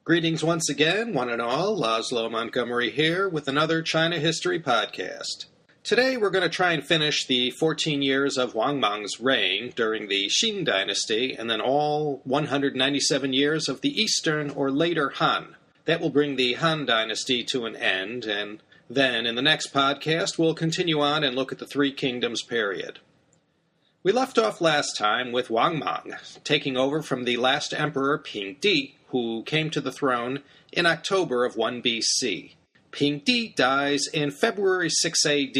Greetings once again, one and all. Laszlo Montgomery here with another China History podcast. Today we're going to try and finish the 14 years of Wang Mang's reign during the Xin Dynasty and then all 197 years of the Eastern or later Han. That will bring the Han Dynasty to an end, and then in the next podcast we'll continue on and look at the Three Kingdoms period. We left off last time with Wang Mang taking over from the last emperor Ping Di, who came to the throne in October of 1 BC. Ping Di dies in February 6 AD.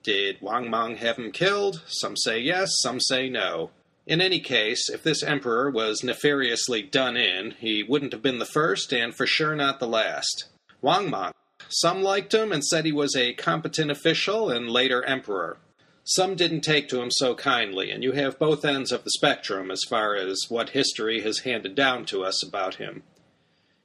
Did Wang Mang have him killed? Some say yes, some say no. In any case, if this emperor was nefariously done in, he wouldn't have been the first and for sure not the last. Wang Mang. Some liked him and said he was a competent official and later emperor. Some didn't take to him so kindly, and you have both ends of the spectrum as far as what history has handed down to us about him.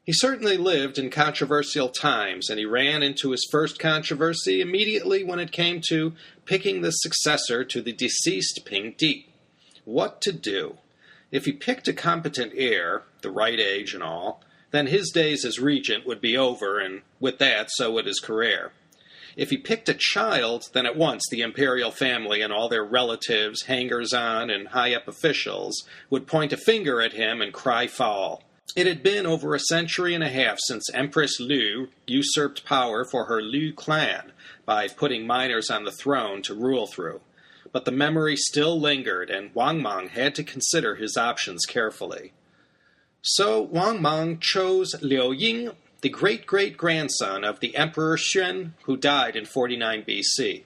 He certainly lived in controversial times, and he ran into his first controversy immediately when it came to picking the successor to the deceased Ping Di. What to do? If he picked a competent heir, the right age and all, then his days as regent would be over, and with that, so would his career. If he picked a child, then at once the imperial family and all their relatives, hangers-on, and high-up officials would point a finger at him and cry foul. It had been over a century and a half since Empress Liu usurped power for her Liu clan by putting minors on the throne to rule through. But the memory still lingered, and Wang Mang had to consider his options carefully. So Wang Mang chose Liu Ying, the great-great-grandson of the Emperor Shin, who died in 49 BC.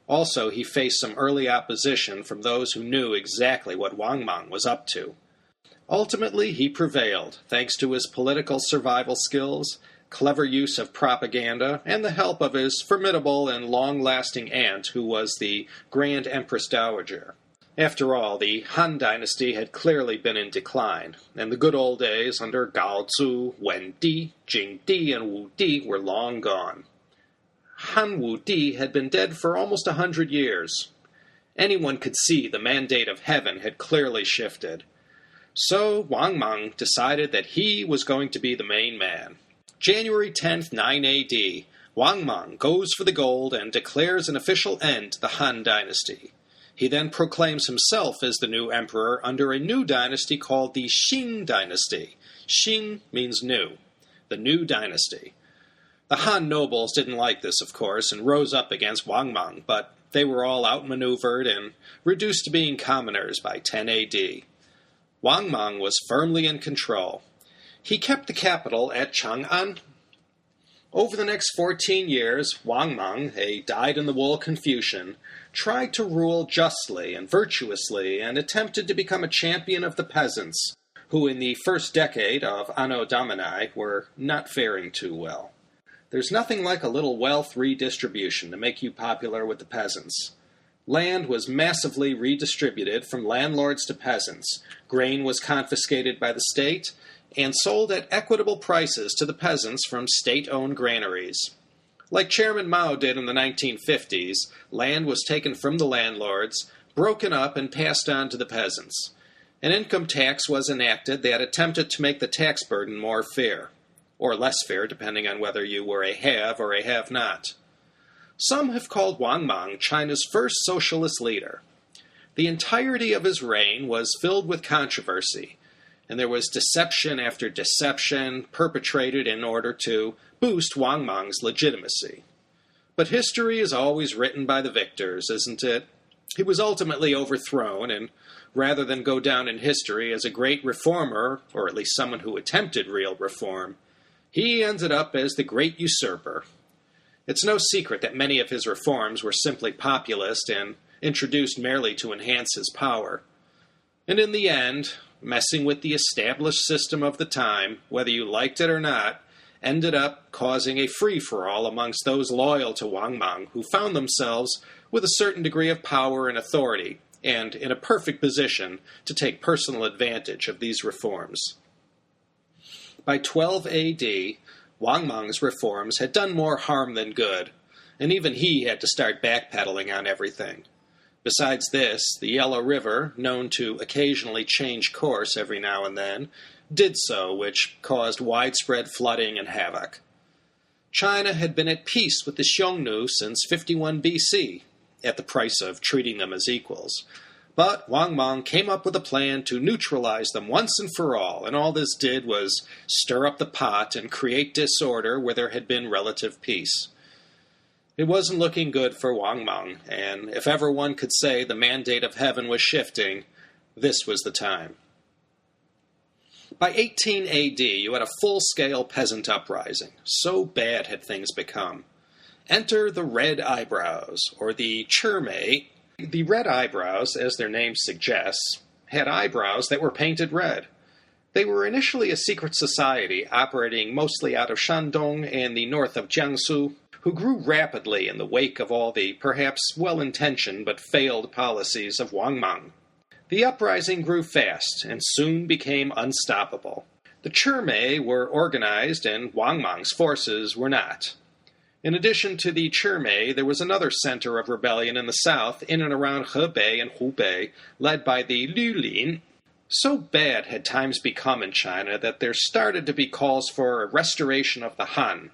Also, he faced some early opposition from those who knew exactly what Wang Mang was up to. Ultimately, he prevailed, thanks to his political survival skills, clever use of propaganda, and the help of his formidable and long-lasting aunt, who was the Grand Empress Dowager. After all, the Han Dynasty had clearly been in decline, and the good old days under Gao Zu, Wen Di, Jing Di, and Wu Di were long gone. Han Wu Di had been dead for almost 100 years. Anyone could see the mandate of heaven had clearly shifted. So Wang Mang decided that he was going to be the main man. January 10th, 9 AD, Wang Mang goes for the gold and declares an official end to the Han Dynasty. He then proclaims himself as the new emperor under a new dynasty called the Xin Dynasty. Xin means new. The new dynasty. The Han nobles didn't like this, of course, and rose up against Wang Mang, but they were all outmaneuvered and reduced to being commoners by 10 AD. Wang Mang was firmly in control. He kept the capital at Chang'an. Over the next 14 years, Wang Mang, a dyed-in-the-wool Confucian, tried to rule justly and virtuously and attempted to become a champion of the peasants, who in the first decade of Anno Domini were not faring too well. There's nothing like a little wealth redistribution to make you popular with the peasants. Land was massively redistributed from landlords to peasants, grain was confiscated by the state, and sold at equitable prices to the peasants from state-owned granaries. Like Chairman Mao did in the 1950s, land was taken from the landlords, broken up, and passed on to the peasants. An income tax was enacted that attempted to make the tax burden more fair, or less fair depending on whether you were a have or a have-not. Some have called Wang Mang China's first socialist leader. The entirety of his reign was filled with controversy, and there was deception after deception perpetrated in order to boost Wang Mang's legitimacy. But history is always written by the victors, isn't it? He was ultimately overthrown, and rather than go down in history as a great reformer, or at least someone who attempted real reform, he ended up as the great usurper. It's no secret that many of his reforms were simply populist and introduced merely to enhance his power. And in the end, messing with the established system of the time, whether you liked it or not, ended up causing a free-for-all amongst those loyal to Wang Mang who found themselves with a certain degree of power and authority, and in a perfect position to take personal advantage of these reforms. By 12 AD, Wang Mang's reforms had done more harm than good, and even he had to start backpedaling on everything. Besides this, the Yellow River, known to occasionally change course every now and then, did so, which caused widespread flooding and havoc. China had been at peace with the Xiongnu since 51 BC, at the price of treating them as equals. But Wang Mang came up with a plan to neutralize them once and for all, and all this did was stir up the pot and create disorder where there had been relative peace. It wasn't looking good for Wang Mang, and if ever one could say the mandate of heaven was shifting, this was the time. By 18 AD, you had a full-scale peasant uprising. So bad had things become. Enter the Red Eyebrows, or the Churme. The Red Eyebrows, as their name suggests, had eyebrows that were painted red. They were initially a secret society operating mostly out of Shandong and the north of Jiangsu, who grew rapidly in the wake of all the perhaps well-intentioned but failed policies of Wang Mang. The uprising grew fast and soon became unstoppable. The Churme were organized and Wang Mang's forces were not. In addition to the Churme, there was another center of rebellion in the south, in and around Hebei and Hubei, led by the Liulin. So bad had times become in China that there started to be calls for a restoration of the Han.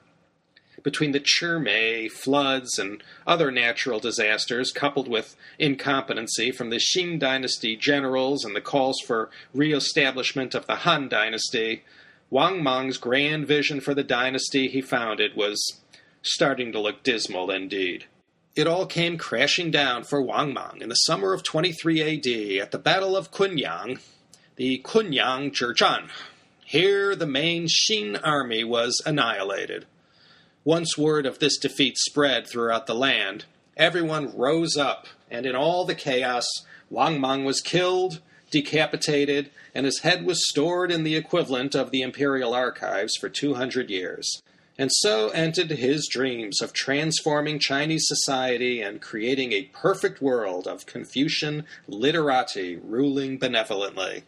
Between the Churme, floods, and other natural disasters, coupled with incompetency from the Xin Dynasty generals and the calls for re-establishment of the Han Dynasty, Wang Mang's grand vision for the dynasty he founded was starting to look dismal indeed. It all came crashing down for Wang Mang in the summer of 23 AD at the Battle of Kunyang, the Kunyang Zhizhan. Here the main Shin army was annihilated. Once word of this defeat spread throughout the land, everyone rose up, and in all the chaos, Wang Mang was killed, decapitated, and his head was stored in the equivalent of the imperial archives for 200 years. And so ended his dreams of transforming Chinese society and creating a perfect world of Confucian literati ruling benevolently.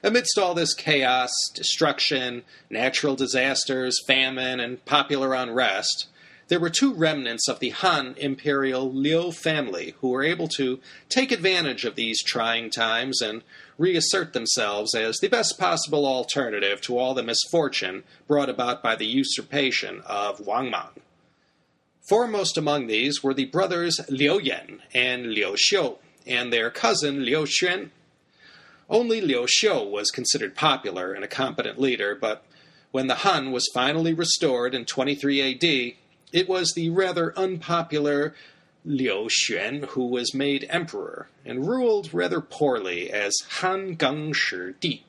Amidst all this chaos, destruction, natural disasters, famine, and popular unrest, there were two remnants of the Han imperial Liu family who were able to take advantage of these trying times and reassert themselves as the best possible alternative to all the misfortune brought about by the usurpation of Wang Mang. Foremost among these were the brothers Liu Yan and Liu Xiu, and their cousin Liu Xuan. Only Liu Xiu was considered popular and a competent leader, but when the Han was finally restored in 23 AD, it was the rather unpopular Liu Xuan who was made emperor and ruled rather poorly as Han Di.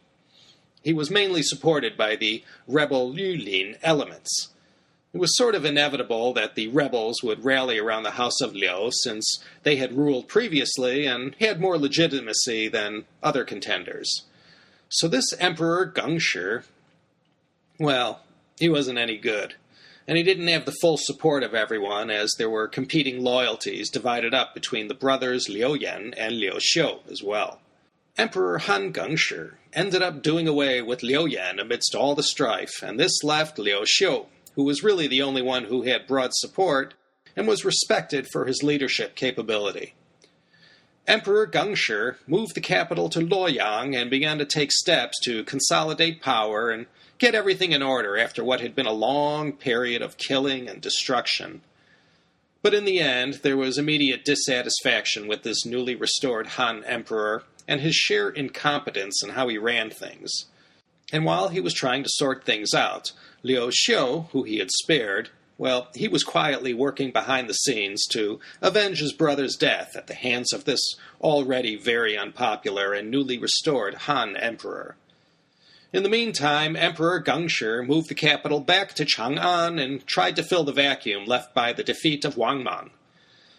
He was mainly supported by the rebel Liulin elements. It was sort of inevitable that the rebels would rally around the House of Liu since they had ruled previously and had more legitimacy than other contenders. So this Emperor Gengshi, well, he wasn't any good. And he didn't have the full support of everyone, as there were competing loyalties divided up between the brothers Liu Yan and Liu Xiu as well. Emperor Han Gengshi ended up doing away with Liu Yan amidst all the strife, and this left Liu Xiu, who was really the only one who had broad support and was respected for his leadership capability. Emperor Gengshi moved the capital to Luoyang and began to take steps to consolidate power and get everything in order after what had been a long period of killing and destruction. But in the end, there was immediate dissatisfaction with this newly restored Han emperor and his sheer incompetence in how he ran things. And while he was trying to sort things out, Liu Xiu, who he had spared, well, he was quietly working behind the scenes to avenge his brother's death at the hands of this already very unpopular and newly restored Han emperor. In the meantime, Emperor Gengshi moved the capital back to Chang'an and tried to fill the vacuum left by the defeat of Wang Mang.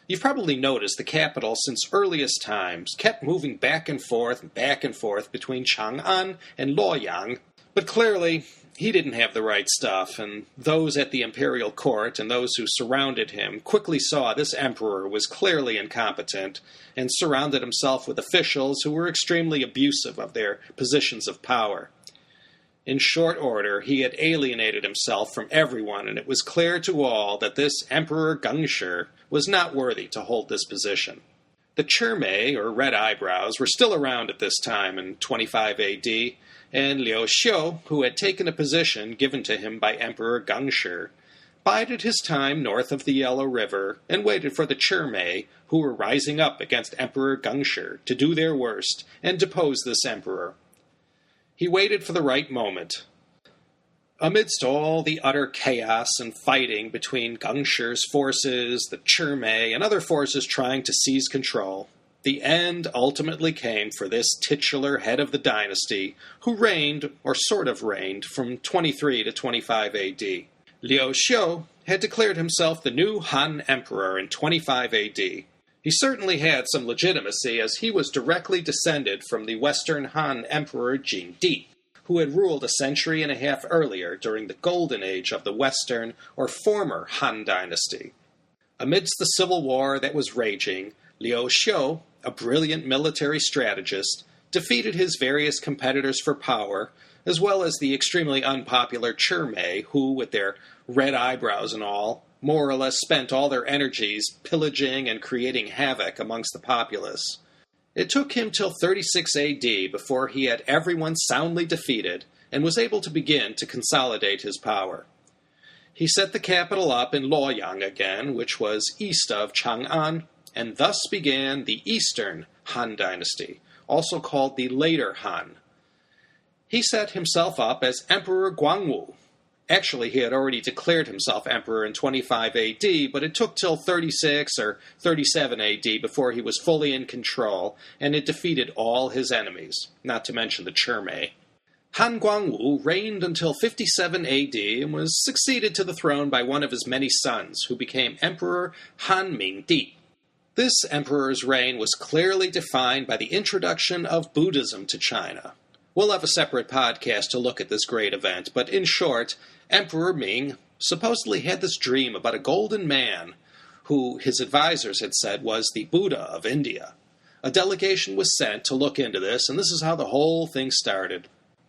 You've probably noticed the capital since earliest times kept moving back and forth between Chang'an and Luoyang, but clearly he didn't have the right stuff, and those at the imperial court and those who surrounded him quickly saw this emperor was clearly incompetent and surrounded himself with officials who were extremely abusive of their positions of power. In short order, he had alienated himself from everyone, and it was clear to all that this Emperor Gengshi was not worthy to hold this position. The Churme, or Red Eyebrows, were still around at this time in 25 AD, and Liu Xiu, who had taken a position given to him by Emperor Gengshi, bided his time north of the Yellow River and waited for the Churme, who were rising up against Emperor Gengshi, to do their worst and depose this emperor. He waited for the right moment. Amidst all the utter chaos and fighting between Gengshi's forces, the Churme, and other forces trying to seize control, the end ultimately came for this titular head of the dynasty, who reigned, or sort of reigned, from 23 to 25 AD. Liu Xiu had declared himself the new Han Emperor in 25 AD. He certainly had some legitimacy, as he was directly descended from the Western Han Emperor Xin Di, who had ruled a century and a half earlier during the golden age of the Western, or former, Han Dynasty. Amidst the civil war that was raging, Liu Xiu, a brilliant military strategist, defeated his various competitors for power, as well as the extremely unpopular Churme, who, with their red eyebrows and all, more or less spent all their energies pillaging and creating havoc amongst the populace. It took him till 36 AD before he had everyone soundly defeated and was able to begin to consolidate his power. He set the capital up in Luoyang again, which was east of Chang'an, and thus began the Eastern Han Dynasty, also called the Later Han. He set himself up as Emperor Guangwu. Actually, he had already declared himself emperor in 25 AD, but it took till 36 or 37 AD before he was fully in control and had defeated all his enemies, not to mention the Churme. Han Guangwu reigned until 57 AD and was succeeded to the throne by one of his many sons, who became Emperor Han Mingdi. This emperor's reign was clearly defined by the introduction of Buddhism to China. We'll have a separate podcast to look at this great event, but in short, Emperor Ming supposedly had this dream about a golden man who his advisors had said was the Buddha of India. A delegation was sent to look into this, and this is how the whole thing started.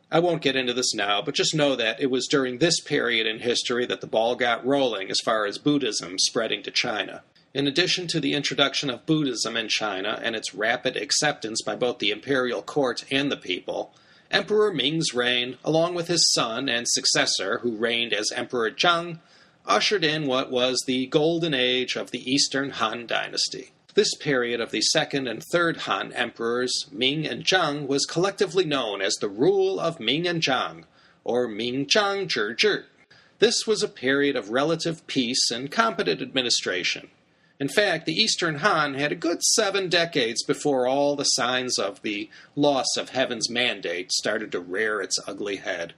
I won't get into this now, but just know that it was during this period in history that the ball got rolling as far as Buddhism spreading to China. In addition to the introduction of Buddhism in China and its rapid acceptance by both the imperial court and the people, Emperor Ming's reign, along with his son and successor, who reigned as Emperor Zhang, ushered in what was the golden age of the Eastern Han Dynasty. This period of the second and third Han emperors, Ming and Zhang, was collectively known as the rule of Ming and Zhang, or Ming Zhang Zhi Zhi. This was a period of relative peace and competent administration. In fact, the Eastern Han had a good 7 decades before all the signs of the loss of heaven's mandate started to rear its ugly head.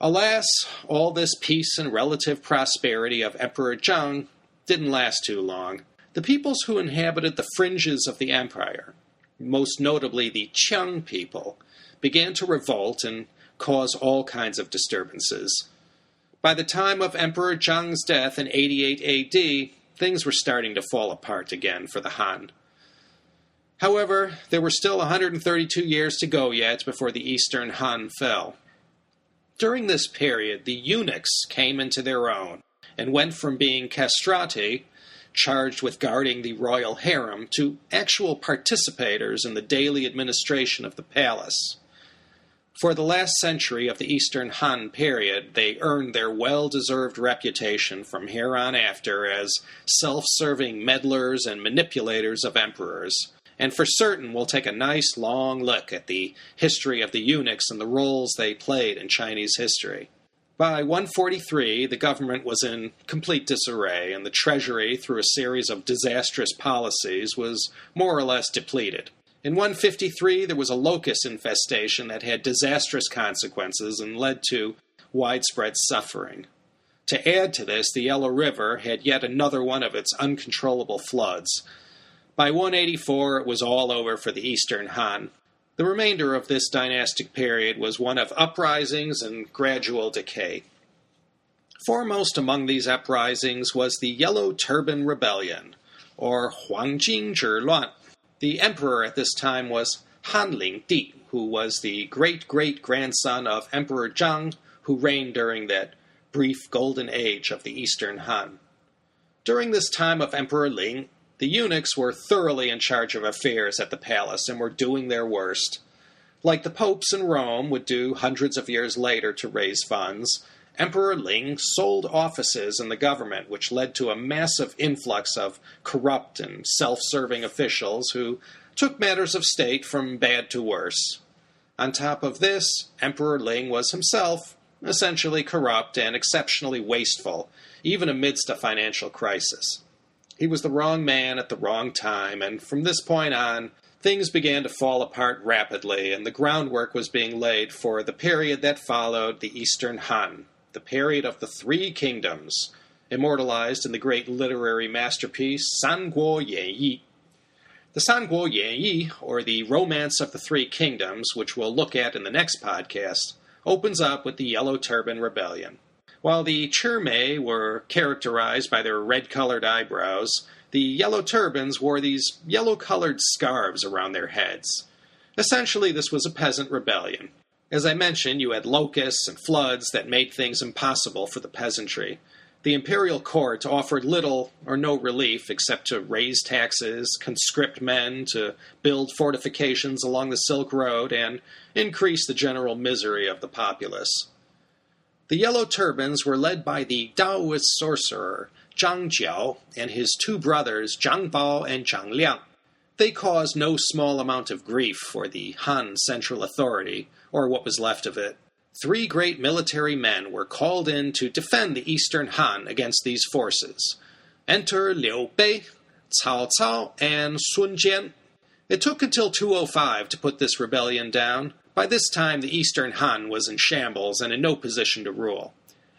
Alas, all this peace and relative prosperity of Emperor Zhang didn't last too long. The peoples who inhabited the fringes of the empire, most notably the Qiang people, began to revolt and cause all kinds of disturbances. By the time of Emperor Zhang's death in 88 AD, things were starting to fall apart again for the Han. However, there were still 132 years to go yet before the Eastern Han fell. During this period, the eunuchs came into their own and went from being castrati, charged with guarding the royal harem, to actual participators in the daily administration of the palace. For the last century of the Eastern Han period, they earned their well-deserved reputation from here on after as self-serving meddlers and manipulators of emperors. And for certain, we'll take a nice long look at the history of the eunuchs and the roles they played in Chinese history. By 143, the government was in complete disarray, and the treasury, through a series of disastrous policies, was more or less depleted. In 153, there was a locust infestation that had disastrous consequences and led to widespread suffering. To add to this, the Yellow River had yet another one of its uncontrollable floods. By 184, it was all over for the Eastern Han. The remainder of this dynastic period was one of uprisings and gradual decay. Foremost among these uprisings was the Yellow Turban Rebellion, or Huangjing Zhiluan. The emperor at this time was Han Lingdi, who was the great-great-grandson of Emperor Zhang, who reigned during that brief golden age of the Eastern Han. During this time of Emperor Ling, The eunuchs were thoroughly in charge of affairs at the palace and were doing their worst. Like the popes in Rome would do hundreds of years later to raise funds, Emperor Ling sold offices in the government, which led to a massive influx of corrupt and self-serving officials who took matters of state from bad to worse. On top of this, Emperor Ling was himself essentially corrupt and exceptionally wasteful, even amidst a financial crisis. He was the wrong man at the wrong time, and from this point on, things began to fall apart rapidly, and the groundwork was being laid for the period that followed the Eastern Han, the period of the Three Kingdoms, immortalized in the great literary masterpiece San Guo Yan Yi. The San Guo Yan Yi, or the Romance of the Three Kingdoms, which we'll look at in the next podcast, opens up with the Yellow Turban Rebellion. While the Churme were characterized by their red-colored eyebrows, the Yellow Turbans wore these yellow-colored scarves around their heads. Essentially, this was a peasant rebellion. As I mentioned, you had locusts and floods that made things impossible for the peasantry. The imperial court offered little or no relief except to raise taxes, conscript men to build fortifications along the Silk Road, and increase the general misery of the populace. The Yellow Turbans were led by the Taoist sorcerer Zhang Jiao and his two brothers Zhang Bao and Zhang Liang. They caused no small amount of grief for the Han central authority, or what was left of it. 3 great military men were called in to defend the Eastern Han against these forces. Enter Liu Bei, Cao Cao, and Sun Quan. It took until 205 to put this rebellion down. By this time, the Eastern Han was in shambles and in no position to rule.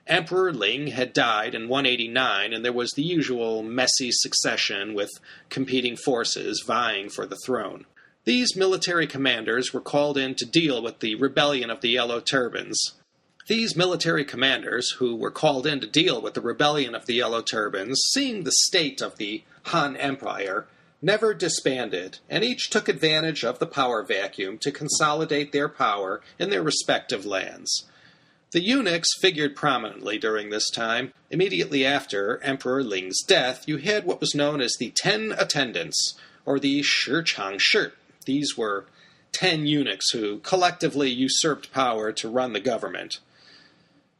Emperor Ling had died in 189, and there was the usual messy succession with competing forces vying for the throne. These military commanders were called in to deal with the rebellion of the Yellow Turbans. These military commanders, who were called in to deal with the rebellion of the Yellow Turbans, seeing the state of the Han Empire, never disbanded, and each took advantage of the power vacuum to consolidate their power in their respective lands. The eunuchs figured prominently during this time. Immediately after Emperor Ling's death, you had what was known as the 10 Attendants, or the Shi Chang Shi. These were 10 eunuchs who collectively usurped power to run the government.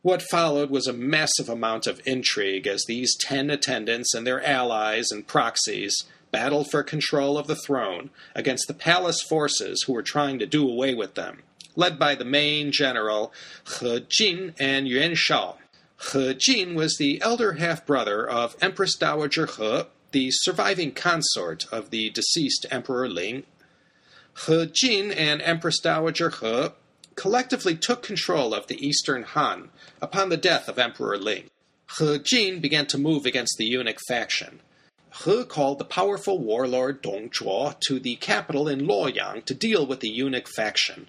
What followed was a massive amount of intrigue as these 10 attendants and their allies and proxies battled for control of the throne against the palace forces who were trying to do away with them, led by the main general He Jin and Yuan Shao. He Jin was the elder half-brother of Empress Dowager He, the surviving consort of the deceased Emperor Ling. He Jin and Empress Dowager He collectively took control of the Eastern Han upon the death of Emperor Ling. He Jin began to move against the eunuch faction. He called the powerful warlord Dong Zhuo to the capital in Luoyang to deal with the eunuch faction.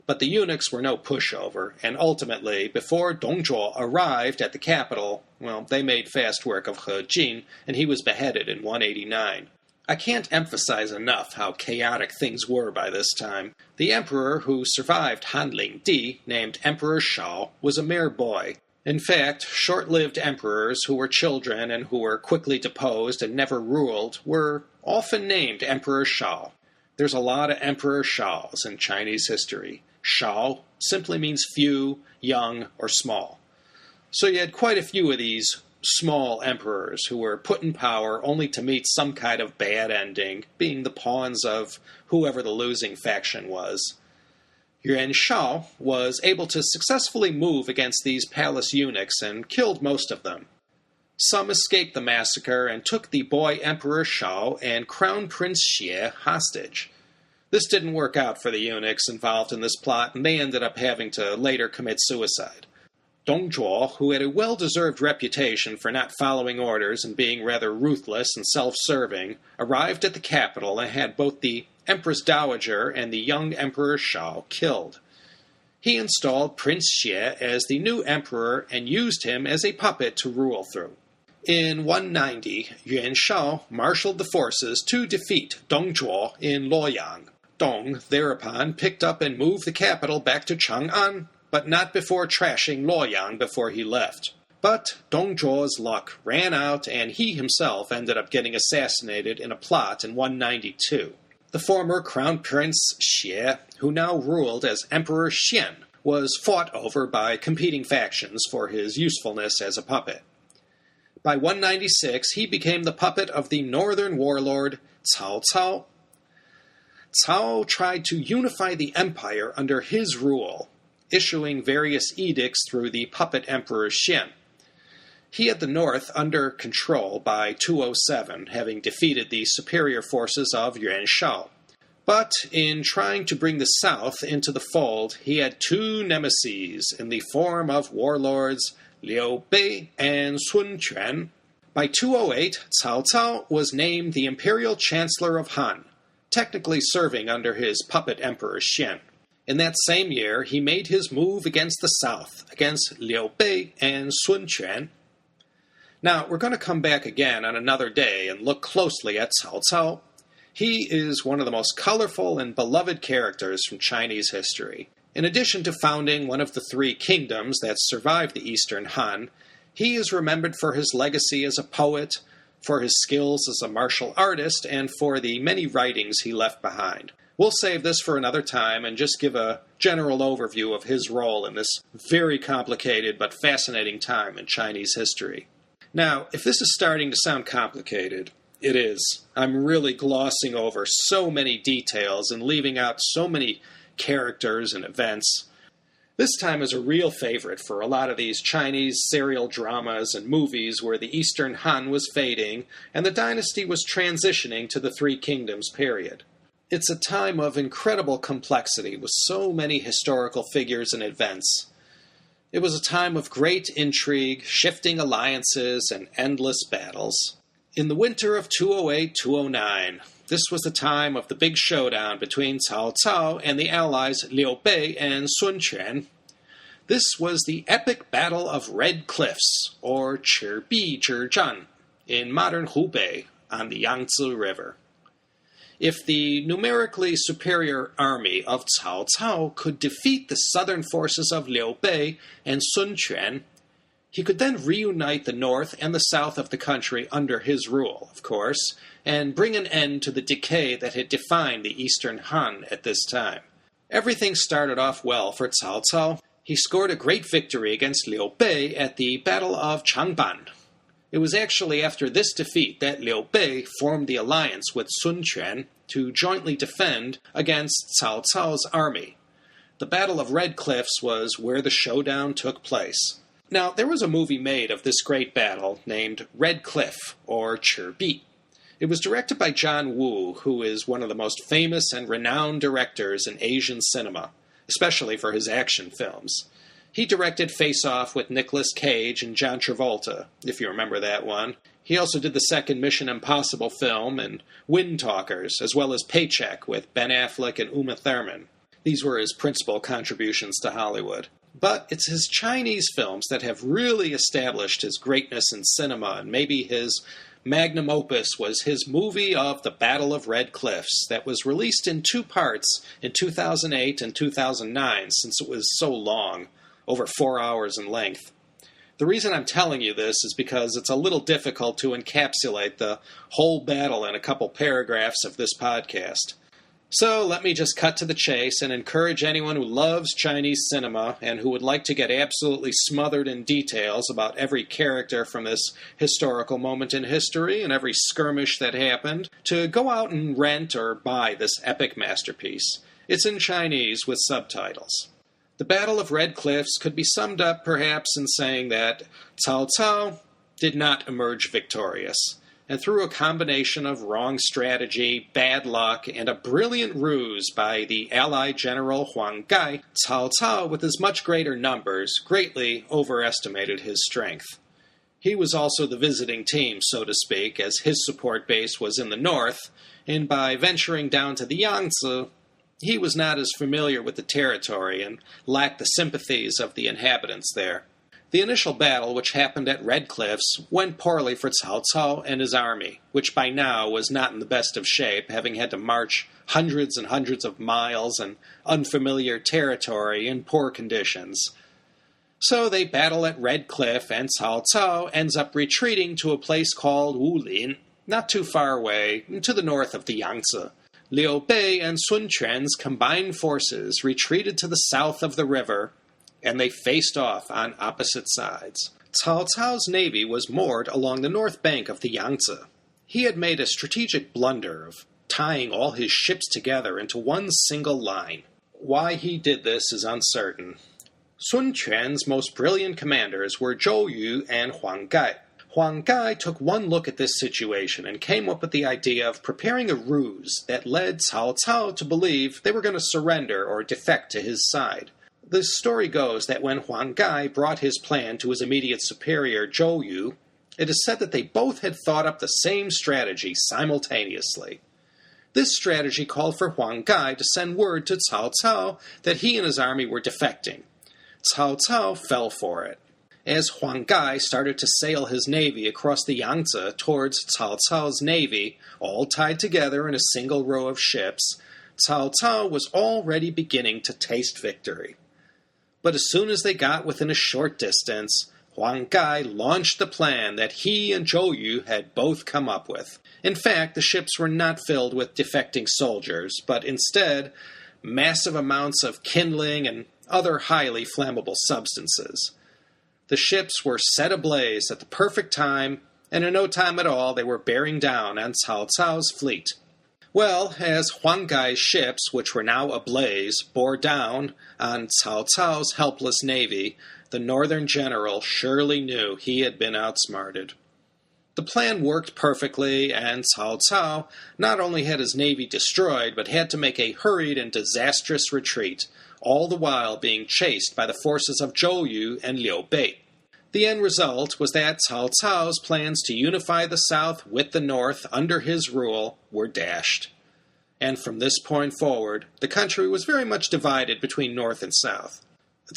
But the eunuchs were no pushover, and ultimately, before Dong Zhuo arrived at the capital, they made fast work of He Jin, and he was beheaded in 189. I can't emphasize enough how chaotic things were by this time. The emperor who survived Han Ling Di, named Emperor Shah, was a mere boy. In fact, short-lived emperors who were children and who were quickly deposed and never ruled were often named Emperor Shah. There's a lot of Emperor Shahs in Chinese history. Shao simply means few, young, or small. So you had quite a few of these small emperors who were put in power only to meet some kind of bad ending, being the pawns of whoever the losing faction was. Yuan Shao was able to successfully move against these palace eunuchs and killed most of them. Some escaped the massacre and took the boy Emperor Shao and Crown Prince Xie hostage. This didn't work out for the eunuchs involved in this plot, and they ended up having to later commit suicide. Dong Zhuo, who had a well-deserved reputation for not following orders and being rather ruthless and self-serving, arrived at the capital and had both the Empress Dowager and the young Emperor Shao killed. He installed Prince Xie as the new emperor and used him as a puppet to rule through. In 190, Yuan Shao marshaled the forces to defeat Dong Zhuo in Luoyang. Dong thereupon picked up and moved the capital back to Chang'an, but not before trashing Luoyang before he left. But Dong Zhuo's luck ran out, and he himself ended up getting assassinated in a plot in 192. The former Crown Prince Xie, who now ruled as Emperor Shin, was fought over by competing factions for his usefulness as a puppet. By 196, he became the puppet of the northern warlord Cao Cao. Cao tried to unify the empire under his rule, issuing various edicts through the puppet Emperor Shin. He had the north under control by 207, having defeated the superior forces of Yuan Shao. But in trying to bring the south into the fold, he had two nemeses in the form of warlords Liu Bei and Sun Quan. By 208, Cao Cao was named the imperial chancellor of Han, technically serving under his puppet Emperor Shin. In that same year, he made his move against the south, against Liu Bei and Sun Quan. Now, we're going to come back again on another day and look closely at Cao Cao. He is one of the most colorful and beloved characters from Chinese history. In addition to founding one of the three kingdoms that survived the Eastern Han, he is remembered for his legacy as a poet, for his skills as a martial artist, and for the many writings he left behind. We'll save this for another time and just give a general overview of his role in this very complicated but fascinating time in Chinese history. Now, if this is starting to sound complicated, it is. I'm really glossing over so many details and leaving out so many characters and events. This time is a real favorite for a lot of these Chinese serial dramas and movies where the Eastern Han was fading and the dynasty was transitioning to the Three Kingdoms period. It's a time of incredible complexity with so many historical figures and events. It was a time of great intrigue, shifting alliances, and endless battles. In the winter of 208-209, this was the time of the big showdown between Cao Cao and the allies Liu Bei and Sun Quan. This was the epic Battle of Red Cliffs, or Chibi Zhizhan, in modern Hubei on the Yangtze River. If the numerically superior army of Cao Cao could defeat the southern forces of Liu Bei and Sun Quan, he could then reunite the north and the south of the country under his rule, of course, and bring an end to the decay that had defined the Eastern Han at this time. Everything started off well for Cao Cao. He scored a great victory against Liu Bei at the Battle of Changban. It was actually after this defeat that Liu Bei formed the alliance with Sun Quan to jointly defend against Cao Cao's army. The Battle of Red Cliffs was where the showdown took place. Now, there was a movie made of this great battle named Red Cliff, or Chibi. It was directed by John Woo, who is one of the most famous and renowned directors in Asian cinema, especially for his action films. He directed Face Off with Nicolas Cage and John Travolta, if you remember that one. He also did the second Mission Impossible film and Wind Talkers, as well as Paycheck with Ben Affleck and Uma Thurman. These were his principal contributions to Hollywood. But it's his Chinese films that have really established his greatness in cinema, and maybe his magnum opus was his movie of The Battle of Red Cliffs that was released in two parts in 2008 and 2009, since it was so long, over 4 hours in length. The reason I'm telling you this is because it's a little difficult to encapsulate the whole battle in a couple paragraphs of this podcast. So let me just cut to the chase and encourage anyone who loves Chinese cinema and who would like to get absolutely smothered in details about every character from this historical moment in history and every skirmish that happened to go out and rent or buy this epic masterpiece. It's in Chinese with subtitles. The Battle of Red Cliffs could be summed up perhaps in saying that Cao Cao did not emerge victorious. And through a combination of wrong strategy, bad luck, and a brilliant ruse by the allied general Huang Gai, Cao Cao, with his much greater numbers, greatly overestimated his strength. He was also the visiting team, so to speak, as his support base was in the north, and by venturing down to the Yangtze, he was not as familiar with the territory and lacked the sympathies of the inhabitants there. The initial battle, which happened at Red Cliffs, went poorly for Cao Cao and his army, which by now was not in the best of shape, having had to march hundreds and hundreds of miles in unfamiliar territory in poor conditions. So they battle at Red Cliff, and Cao Cao ends up retreating to a place called Wulin, not too far away, to the north of the Yangtze. Liu Bei and Sun Quan's combined forces retreated to the south of the river, and they faced off on opposite sides. Cao Cao's navy was moored along the north bank of the Yangtze. He had made a strategic blunder of tying all his ships together into one single line. Why he did this is uncertain. Sun Quan's most brilliant commanders were Zhou Yu and Huang Gai. Huang Gai took one look at this situation and came up with the idea of preparing a ruse that led Cao Cao to believe they were going to surrender or defect to his side. The story goes that when Huang Gai brought his plan to his immediate superior Zhou Yu, it is said that they both had thought up the same strategy simultaneously. This strategy called for Huang Gai to send word to Cao Cao that he and his army were defecting. Cao Cao fell for it. As Huang Gai started to sail his navy across the Yangtze towards Cao Cao's navy, all tied together in a single row of ships, Cao Cao was already beginning to taste victory. But as soon as they got within a short distance, Huang Gai launched the plan that he and Zhou Yu had both come up with. In fact, the ships were not filled with defecting soldiers, but instead massive amounts of kindling and other highly flammable substances. The ships were set ablaze at the perfect time, and in no time at all they were bearing down on Cao Cao's fleet. Well, as Huang Gai's ships, which were now ablaze, bore down on Cao Cao's helpless navy, the northern general surely knew he had been outsmarted. The plan worked perfectly, and Cao Cao not only had his navy destroyed, but had to make a hurried and disastrous retreat, all the while being chased by the forces of Zhou Yu and Liu Bei. The end result was that Cao Cao's plans to unify the south with the north under his rule were dashed. And from this point forward, the country was very much divided between north and south.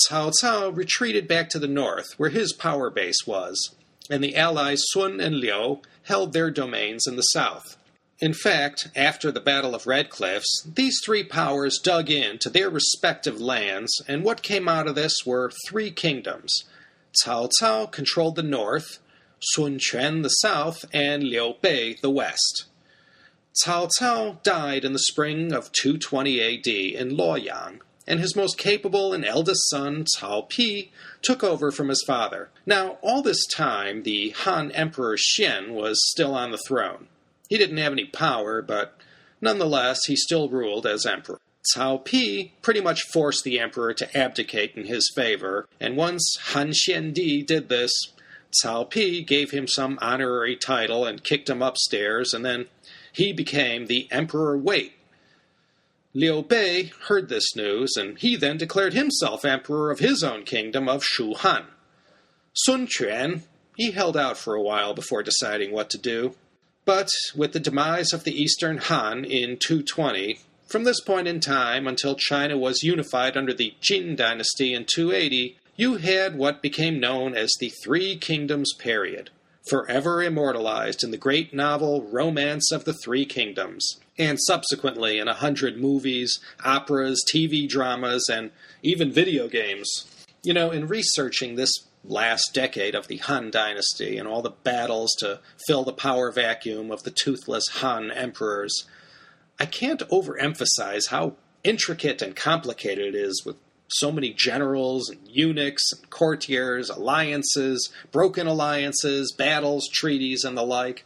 Cao Cao retreated back to the north, where his power base was, and the allies Sun and Liu held their domains in the south. In fact, after the Battle of Red Cliffs, these three powers dug into their respective lands, and what came out of this were three kingdoms. Cao Cao controlled the north, Sun Quan the south, and Liu Bei the west. Cao Cao died in the spring of 220 A.D. in Luoyang, and his most capable and eldest son, Cao Pi, took over from his father. Now, all this time, the Han Emperor Shin was still on the throne. He didn't have any power, but nonetheless, he still ruled as emperor. Cao Pi pretty much forced the emperor to abdicate in his favor, and once Han Xiandi did this, Cao Pi gave him some honorary title and kicked him upstairs, and then he became the Emperor Wei. Liu Bei heard this news, and he then declared himself emperor of his own kingdom of Shu Han. Sun Quan, he held out for a while before deciding what to do. But with the demise of the Eastern Han in 220, from this point in time until China was unified under the Xin Dynasty in 280, you had what became known as the Three Kingdoms period, forever immortalized in the great novel Romance of the Three Kingdoms, and subsequently in 100 movies, operas, TV dramas, and even video games. You know, in researching this last decade of the Han Dynasty and all the battles to fill the power vacuum of the toothless Han emperors, I can't overemphasize how intricate and complicated it is with so many generals and eunuchs and courtiers, alliances, broken alliances, battles, treaties, and the like.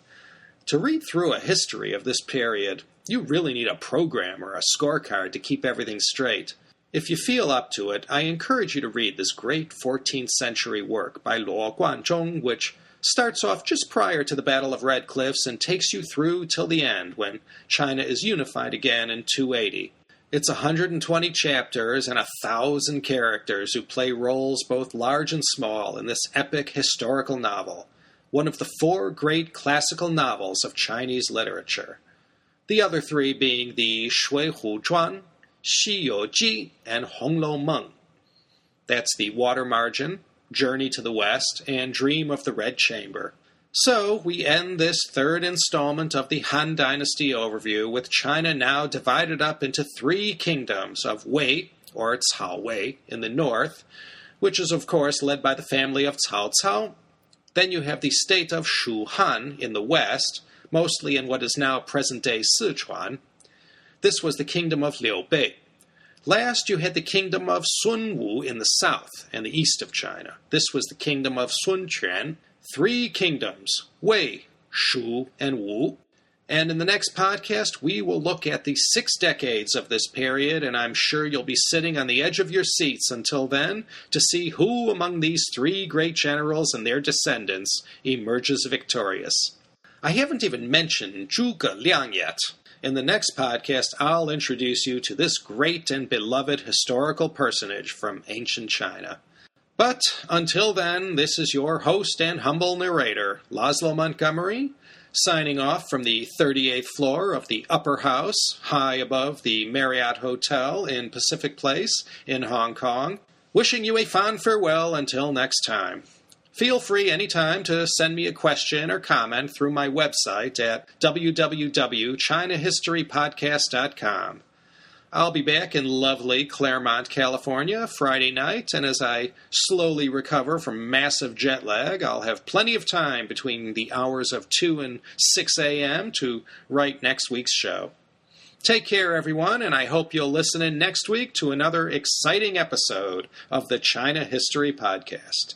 To read through a history of this period, you really need a program or a scorecard to keep everything straight. If you feel up to it, I encourage you to read this great 14th century work by Luo Guanzhong, which starts off just prior to the Battle of Red Cliffs and takes you through till the end, when China is unified again in 280. It's 120 chapters and 1,000 characters who play roles both large and small in this epic historical novel, one of the 4 great classical novels of Chinese literature. The other 3 being the Shui Hu Zhuan, Xi You Ji, and Hong Lo Meng. That's the Water Margin, Journey to the West, and Dream of the Red Chamber. So, we end this 3rd installment of the Han Dynasty overview with China now divided up into 3 kingdoms of Wei, or Cao Wei, in the north, which is of course led by the family of Cao Cao. Then you have the state of Shu Han in the west, mostly in what is now present-day Sichuan. This was the kingdom of Liu Bei. Last, you had the kingdom of Sun Wu in the south and the east of China. This was the kingdom of Sun Quan. 3 kingdoms, Wei, Shu, and Wu. And in the next podcast, we will look at the 6 decades of this period, and I'm sure you'll be sitting on the edge of your seats until then to see who among these 3 great generals and their descendants emerges victorious. I haven't even mentioned Zhuge Liang yet. In the next podcast, I'll introduce you to this great and beloved historical personage from ancient China. But until then, this is your host and humble narrator, Laszlo Montgomery, signing off from the 38th floor of the Upper House, high above the Marriott Hotel in Pacific Place in Hong Kong, wishing you a fond farewell until next time. Feel free anytime to send me a question or comment through my website at www.chinahistorypodcast.com. I'll be back in lovely Claremont, California, Friday night, and as I slowly recover from massive jet lag, I'll have plenty of time between the hours of 2 and 6 a.m. to write next week's show. Take care, everyone, and I hope you'll listen in next week to another exciting episode of the China History Podcast.